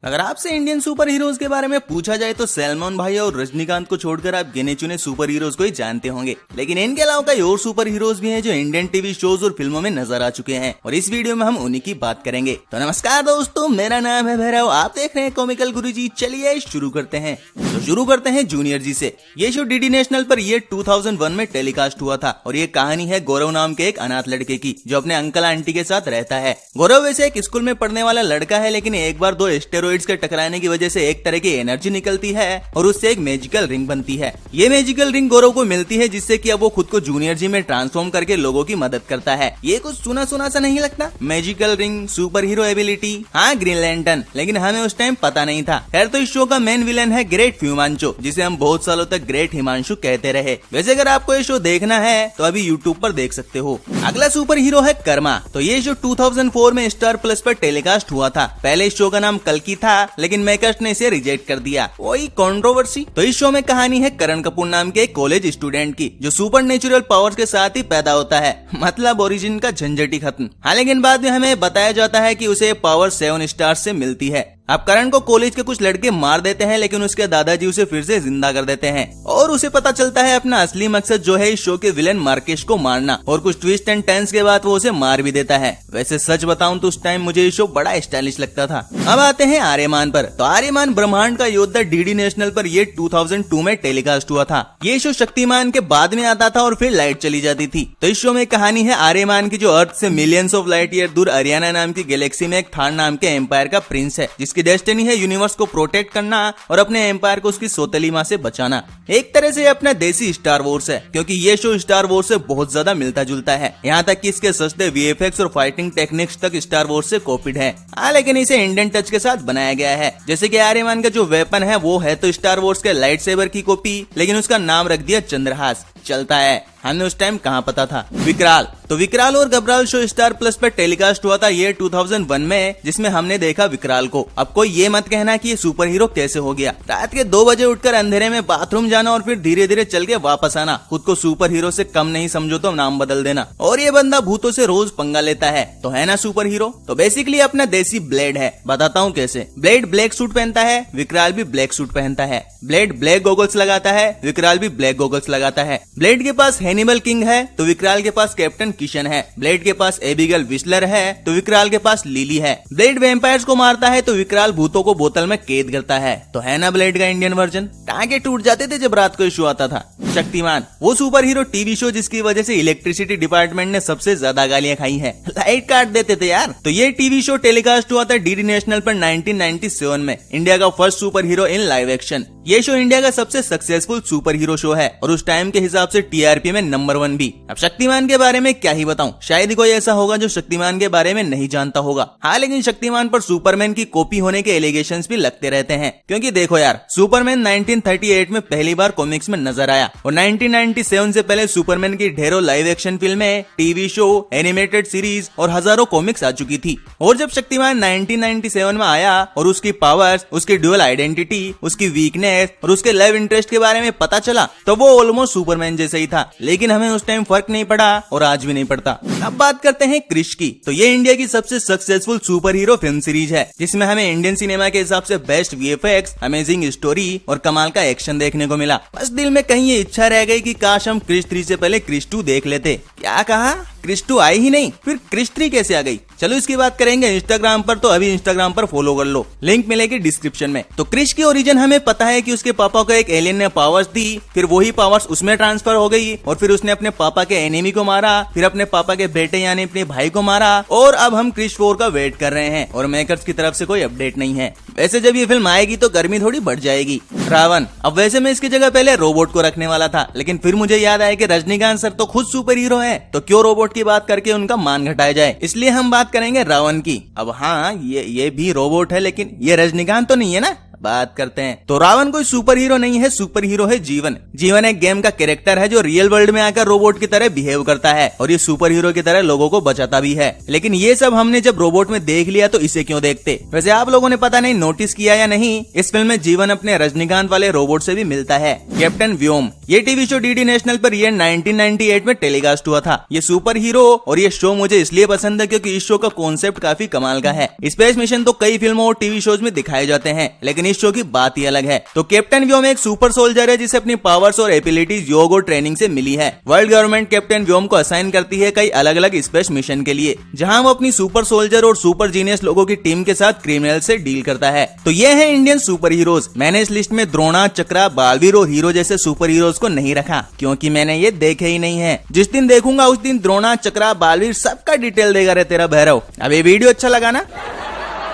अगर आपसे Indian super heroes के बारे में पूछा जाए तो सलमान भाई और रजनीकांत को छोड़कर आप गिने चुने सुपर हीरोज को ही जानते होंगे, लेकिन इनके अलावा कई और सुपर हीरोज भी हैं जो इंडियन टीवी शोज और फिल्मों में नजर आ चुके हैं और इस वीडियो में हम उन्हीं की बात करेंगे। तो नमस्कार दोस्तों, मेरा नाम है भैरव, आप देख रहे हैं कॉमिकल गुरुजी। चलिए शुरू करते हैं। तो शुरू करते हैं जूनियर जी से। ये शो डीडी नेशनल पर ये 2001 में टेलीकास्ट हुआ था और ये कहानी है गौरव नाम के एक अनाथ लड़के की जो अपने अंकल आंटी के साथ रहता है। गौरव वैसे एक स्कूल में पढ़ने वाला लड़का है, लेकिन एक बार दो स्टेरॉइड्स के टकराने की वजह से एक तरह की एनर्जी निकलती है और उससे एक मैजिकल रिंग बनती है। ये मैजिकल रिंग गौरव को मिलती है जिससे कि अब वो खुद को जूनियर जी में ट्रांसफॉर्म करके लोगों की मदद करता है। ये कुछ सुना सुना सा नहीं लगता? Magical ring, super hero ability, हाँ ग्रीन लैंटर्न, लेकिन हमें उस टाइम पता नहीं था। खैर, तो इस शो का मेन विलन है ग्रेट फ्यूमांचो, जिसे हम बहुत सालों तक ग्रेट हिमांशु कहते रहे। वैसे अगर आपको ये शो देखना है तो अभी यूट्यूब पर देख सकते हो। अगला सुपर हीरो है कर्मा। तो ये शो 2004 में स्टार प्लस पर टेलीकास्ट हुआ था। पहले इस शो का नाम कल्कि था, लेकिन मेकर्स ने इसे रिजेक्ट कर दिया। वही कंट्रोवर्सी। तो इस शो में कहानी है करण कपूर नाम के एक कॉलेज स्टूडेंट की जो सुपर नेचुरल पावर्स के साथ ही पैदा होता है, मतलब ओरिजिन का झंझट ही खत्म। हाँ, लेकिन बाद में हमें बताया जाता है कि उसे पावर 7 स्टार से मिलती है। अब करण को कॉलेज के कुछ लड़के मार देते हैं, लेकिन उसके दादाजी उसे फिर से जिंदा कर देते हैं और उसे पता चलता है अपना असली मकसद जो है इस शो के विलेन मार्केश को मारना, और कुछ ट्विस्ट एंड टर्न्स के बाद वो उसे मार भी देता है। वैसे सच बताऊं तो उस टाइम मुझे ये शो बड़ा स्टाइलिश लगता था। अब आते हैं आर्यमान पर। तो आर्यमान ब्रह्मांड का योद्धा डीडी नेशनल पर ये 2002 में टेलीकास्ट हुआ था। ये शो शक्तिमान के बाद में आता था और फिर लाइट चली जाती थी। तो इस शो में कहानी है आर्यमान की जो अर्थ से मिलियंस ऑफ लाइट ईयर दूर अरियाना नाम की गैलेक्सी में एक थार नाम के एम्पायर का प्रिंस है, जिसकी डेस्टिनी है यूनिवर्स को प्रोटेक्ट करना और अपने एम्पायर को उसकी सौतेली माँ से बचाना। एक तरह से अपना देसी स्टार वॉर्स है, क्योंकि ये शो स्टार वॉर्स से बहुत ज्यादा मिलता जुलता है। यहाँ तक कि इसके सस्ते वीएफएक्स और फाइटिंग टेक्निक्स तक स्टार वॉर्स से कॉपीड है। हाँ, लेकिन इसे इंडियन टच के साथ बनाया गया है। जैसे कि आर्यमान का जो वेपन है वो है तो स्टार वॉर्स के लाइट सेबर की कॉपी, लेकिन उसका नाम रख दिया चंद्रहास। चलता है, हमें उस टाइम कहाँ पता था। विकराल। तो विकराल और घबराल शो स्टार प्लस पर टेलीकास्ट हुआ था ये 2001 में, जिसमें हमने देखा विकराल को। अब कोई ये मत कहना कि ये सुपर हीरो कैसे हो गया। रात के 2 बजे उठकर अंधेरे में बाथरूम जाना और फिर धीरे धीरे चल के वापस आना। खुद को सुपर हीरो से कम नहीं समझो तो नाम बदल देना। और ये बंदा भूतों से रोज पंगा लेता है, तो है ना सुपर हीरो। तो बेसिकली अपना देसी ब्लेड है। बताता हूँ कैसे। ब्लेड ब्लैक सूट पहनता है, विकराल भी ब्लैक सूट पहनता है। ब्लेड ब्लैक गॉगल्स लगाता है, विकराल भी ब्लैक गॉगल्स लगाता है। ब्लेड के पास हैनिबल किंग है तो विकराल के पास कैप्टन किशन है। ब्लेड के पास एबिगेल विस्लर है तो विकराल के पास लिली है। ब्लेड वैम्पायर्स को मारता है तो विकराल भूतों को बोतल में कैद करता है। तो है ना ब्लेड का इंडियन वर्जन। टांगे टूट जाते थे जब रात को शो आता था। शक्तिमान, वो सुपर हीरो टीवी शो जिसकी वजह से इलेक्ट्रिसिटी डिपार्टमेंट ने सबसे ज्यादा गालियां खाई हैं। लाइट काट देते थे यार। तो ये टीवी शो टेलीकास्ट हुआ था डीडी नेशनल पर 1997 में। इंडिया का फर्स्ट सुपर हीरो इन लाइव एक्शन। ये शो इंडिया का सबसे सक्सेसफुल सुपर हीरो शो है और उस टाइम के हिसाब से टीआरपी में नंबर 1 भी। अब शक्तिमान के बारे में क्या ही बताऊं, शायद कोई ऐसा होगा जो शक्तिमान के बारे में नहीं जानता होगा। हाँ, लेकिन शक्तिमान पर सुपरमैन की कॉपी होने के एलिगेशंस भी लगते रहते हैं, क्योंकि देखो यार, सुपरमैन 1938 में पहली बार कॉमिक्स में नजर आया और 1997 से पहले सुपरमैन की ढेरों लाइव एक्शन फिल्में, टीवी शो, एनिमेटेड सीरीज और हजारों कॉमिक्स आ चुकी थी। और जब शक्तिमान 1997 में आया और उसकी पावर्स, उसकी ड्यूअल आइडेंटिटी, उसकी वीकनेस और उसके लव इंटरेस्ट के बारे में पता चला तो वो ऑलमोस्ट सुपरमैन जैसे ही था। लेकिन हमें उस टाइम फर्क नहीं पड़ा और आज भी नहीं पड़ता। अब बात करते हैं क्रिश की। तो ये इंडिया की सबसे successful super hero film series है, जिसमें हमें इंडियन सिनेमा के हिसाब से बेस्ट वीएफएक्स, अमेजिंग स्टोरी और कमाल का एक्शन देखने को मिला। बस दिल में कहीं ये इच्छा रह गई कि काश हम क्रिश 3 से पहले क्रिश 2 देख लेते। क्या कहा? क्रिश 2 आई ही नहीं, फिर क्रिश 3 कैसे आ गई? चलो इसकी बात करेंगे इंस्टाग्राम पर, तो अभी इंस्टाग्राम पर फॉलो कर लो, लिंक मिलेगी डिस्क्रिप्शन में। तो क्रिश की ओरिजिन हमें पता है कि उसके पापा को एक एलियन ने पावर्स दी, फिर वही पावर्स उसमें ट्रांसफर हो गई और फिर उसने अपने पापा के एनिमी को मारा, फिर अपने पापा के बेटे यानी अपने भाई को मारा और अब हम क्रिश 4 का वेट कर रहे हैं और मेकर्स की तरफ से कोई अपडेट नहीं है। वैसे जब ये फिल्म आएगी तो गर्मी थोड़ी बढ़ जाएगी। रावण। अब वैसे मैं इसकी जगह पहले रोबोट को रखने वाला था, लेकिन फिर मुझे याद आया कि रजनीकांत सर तो खुद सुपर हीरो है, तो क्यों रोबोट की बात करके उनका मान घटाया जाए। इसलिए हम बात करेंगे रावण की। अब हाँ, ये भी रोबोट है, लेकिन ये रजनीकांत तो नहीं है ना। बात करते हैं। तो रावण कोई सुपर हीरो नहीं है, सुपर हीरो है जीवन। जीवन एक गेम का कैरेक्टर है जो रियल वर्ल्ड में आकर रोबोट की तरह बिहेव करता है और ये सुपर हीरो की तरह लोगों को बचाता भी है। लेकिन ये सब हमने जब रोबोट में देख लिया तो इसे क्यों देखते। वैसे आप लोगों ने पता नहीं नोटिस किया या नहीं, इस फिल्म में जीवन अपने रजनीकांत वाले रोबोट से भी मिलता है, कैप्टन व्योम। ये TV show DD national per year 1998 में टेलीकास्ट हुआ था। ये सुपर हीरो और ये शो मुझे इसलिए पसंद है क्योंकि इस शो का कॉन्सेप्ट काफी कमाल का है। स्पेस मिशन तो कई फिल्मों और टीवी शोज में दिखाए जाते हैं, लेकिन इस शो की बात ही अलग है। तो कैप्टन व्योम एक सुपर सोल्जर है जिसे अपनी पावर्स और एबिलिटीज योग और ट्रेनिंग से मिली है। वर्ल्ड गवर्नमेंट कैप्टन व्योम को असाइन करती है कई अलग अलग स्पेस मिशन के लिए, जहां वो अपनी सुपर सोल्जर और सुपर जीनियस लोगों की टीम के साथ क्रिमिनल से डील करता है। तो ये है इंडियन सुपर हीरोज। मैंने इस लिस्ट में द्रोणा, चक्रा, बालवीर और हीरो जैसे सुपर हीरोज को नहीं रखा क्योंकि मैंने ये देखे ही नहीं है। जिस दिन देखूंगा उस दिन द्रोणा, चक्रा, बालवीर सबका डिटेल देगा रे तेरा भैरव। अब ये वीडियो अच्छा लगा ना,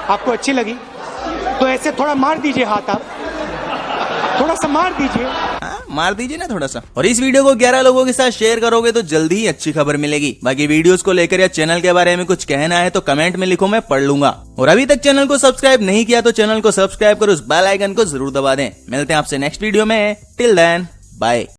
आपको अच्छी लगी तो ऐसे थोड़ा मार दीजिए हाथ, आप थोड़ा सा मार दीजिए, मार दीजिए ना थोड़ा सा। और इस वीडियो को 11 लोगों के साथ शेयर करोगे तो जल्दी ही अच्छी खबर मिलेगी। बाकी वीडियोस को लेकर या चैनल के बारे में कुछ कहना है तो कमेंट में लिखो, मैं पढ़ लूंगा। और अभी तक चैनल को सब्सक्राइब नहीं किया तो चैनल को सब्सक्राइब कर उस बेल आइकन को जरूर दबा दें। मिलते हैं आपसे नेक्स्ट वीडियो में। Till then bye.